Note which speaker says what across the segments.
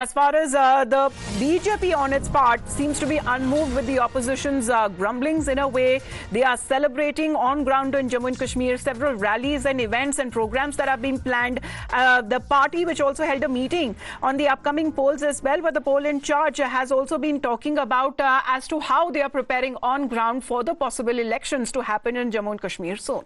Speaker 1: As far as the BJP on its part seems to be unmoved with the opposition's grumblings. In a way, they are celebrating on ground in Jammu and Kashmir several rallies and events and programs that have been planned. The party, which also held a meeting on the upcoming polls as well, but the poll in charge has also been talking about as to how they are preparing on ground for the possible elections to happen in Jammu and Kashmir soon.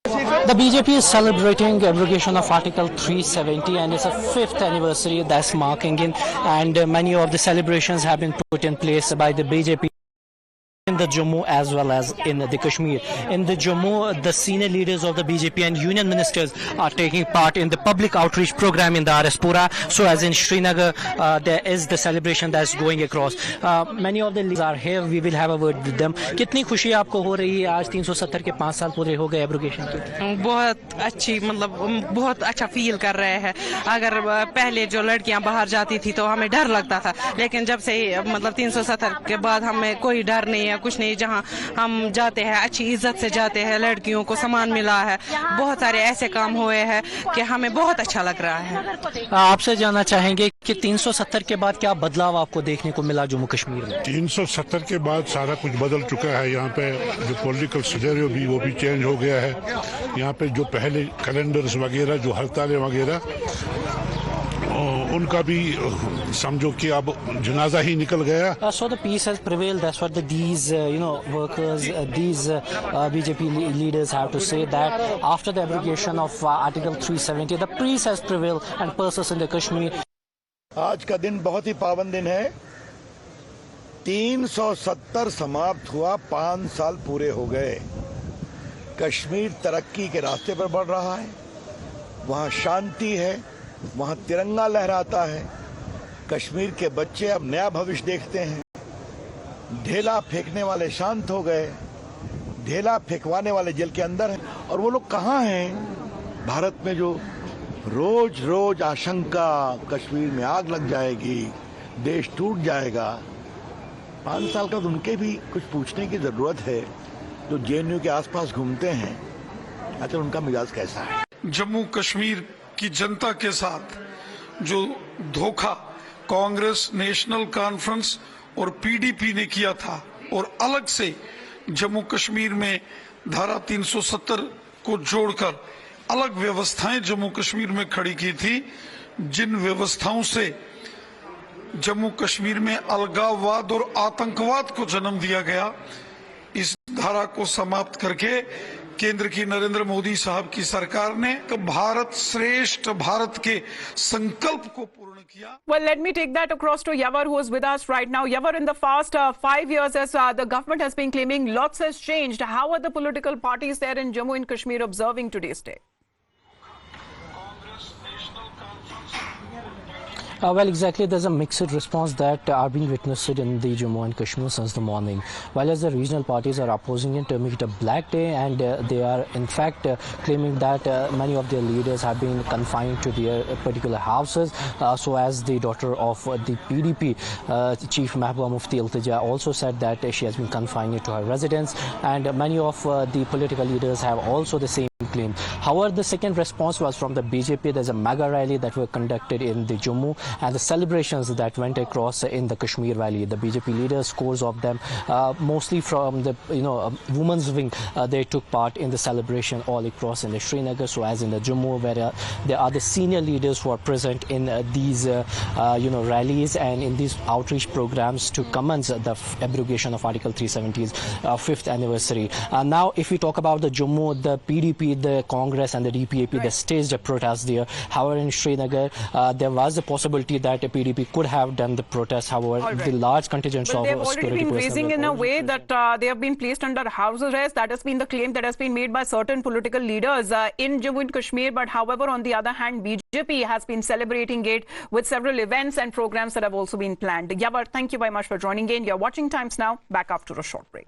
Speaker 2: The BJP is celebrating abrogation of Article 370 and it's a 5th anniversary that's marking in, and many of the celebrations have been put in place by the BJP in the Jammu as well as in the Kashmir. In the Jammu, the senior leaders of the BJP and union ministers are taking part in the public outreach program in the RS-Pura. So as in Srinagar, there is the celebration that's going across. Many of the leaders are here. We will have a word with them. कितनी खुशी आपको हो रही है आज 370 के 5 साल पूरे हो गए एब्रोगेशन के?
Speaker 3: बहुत अच्छी, मतलब बहुत अच्छा फील कर रहे हैं. अगर पहले जो लड़कियां बाहर जाती थी तो हमें डर लगता था, लेकिन जब से मतलब 370 के बाद हमें कोई डर नहीं है, कुछ नहीं. जहां हम जाते हैं अच्छी इज्जत से जाते हैं, लड़कियों को सम्मान मिला है, बहुत सारे ऐसे काम हुए हैं कि हमें बहुत अच्छा लग रहा है.
Speaker 2: आपसे जानना चाहेंगे कि 370 के बाद क्या बदलाव आपको देखने को मिला जम्मू कश्मीर में?
Speaker 4: 370 के बाद सारा कुछ बदल चुका है. यहाँ पे जो पॉलिटिकल सिनेरियो भी वो भी चेंज हो गया है. यहाँ पे जो पहले कैलेंडर्स वगैरह जो हड़तालें वगैरह उनका भी समझो कि अब जनाजा ही निकल गया.
Speaker 2: So the peace has prevailed. That's what these workers, these BJP leaders have to say, that after the abrogation of Article 370, the peace has prevailed and persons in the Kashmir.
Speaker 5: आज का दिन बहुत ही पावन दिन है. 370 समाप्त हुआ, 5 साल पूरे हो गए. कश्मीर तरक्की के रास्ते पर बढ़ रहा है. वहाँ शांति है, वहाँ तिरंगा लहराता है. कश्मीर के बच्चे अब नया भविष्य देखते हैं. ढेला फेंकने वाले शांत हो गए, ढेला फेंकवाने वाले जेल के अंदर हैं. और वो लोग कहाँ हैं? भारत में जो रोज रोज आशंका कश्मीर में आग लग जाएगी, देश टूट जाएगा. 5 साल का उनके भी कुछ पूछने की जरूरत है. जो जेएनयू के आसपास घूमते हैं, अच्छा उनका मिजाज कैसा है?
Speaker 6: जम्मू कश्मीर की जनता के साथ जो धोखा कांग्रेस, नेशनल कॉन्फ्रेंस और पीडीपी ने किया था, और अलग से जम्मू कश्मीर में धारा 370 को जोड़कर अलग व्यवस्थाएं जम्मू कश्मीर में खड़ी की थी, जिन व्यवस्थाओं से जम्मू कश्मीर में अलगाववाद और आतंकवाद को जन्म दिया गया, इस धारा को समाप्त करके केंद्र की नरेंद्र मोदी साहब की सरकार ने भारत श्रेष्ठ भारत के संकल्प को पूर्ण किया.
Speaker 1: Well, let me take that across to Yavar, who is with us right now. Yavar, in the past 5 years, as the government has been claiming, lots has changed. How are the political parties there in Jammu and Kashmir observing today's day?
Speaker 2: Well, exactly. There's a mixed response that are being witnessed in the Jammu and Kashmir since the morning. While as the regional parties are opposing it, terming it a black day, and they are in fact claiming that many of their leaders have been confined to their particular houses. So as the daughter of the PDP Chief Mahbooba Mufti Iltija also said that she has been confined to her residence, and many of the political leaders have also the same claim. However, the second response was from the BJP. There's a mega rally that were conducted in the Jammu, and the celebrations that went across in the Kashmir Valley. The BJP leaders, scores of them, mostly from the women's wing, they took part in the celebration all across in the Srinagar. So as in the Jammu, where there are the senior leaders who are present in these rallies and in these outreach programs to commence the abrogation of Article 370's 5th anniversary. Now, if we talk about the Jammu, the PDP, the Congress and the DPAP, they staged a protest there. However, in Srinagar, there was a possibility that the PDP could have done the protest. However, the large contingents of
Speaker 1: security personnel... They've already been raising in a way that they have been placed under house arrest. That has been the claim that has been made by certain political leaders in Jammu and Kashmir. But however, on the other hand, BJP has been celebrating it with several events and programs that have also been planned. Yavar, thank you very much for joining in. You're watching Times Now. Back after a short break.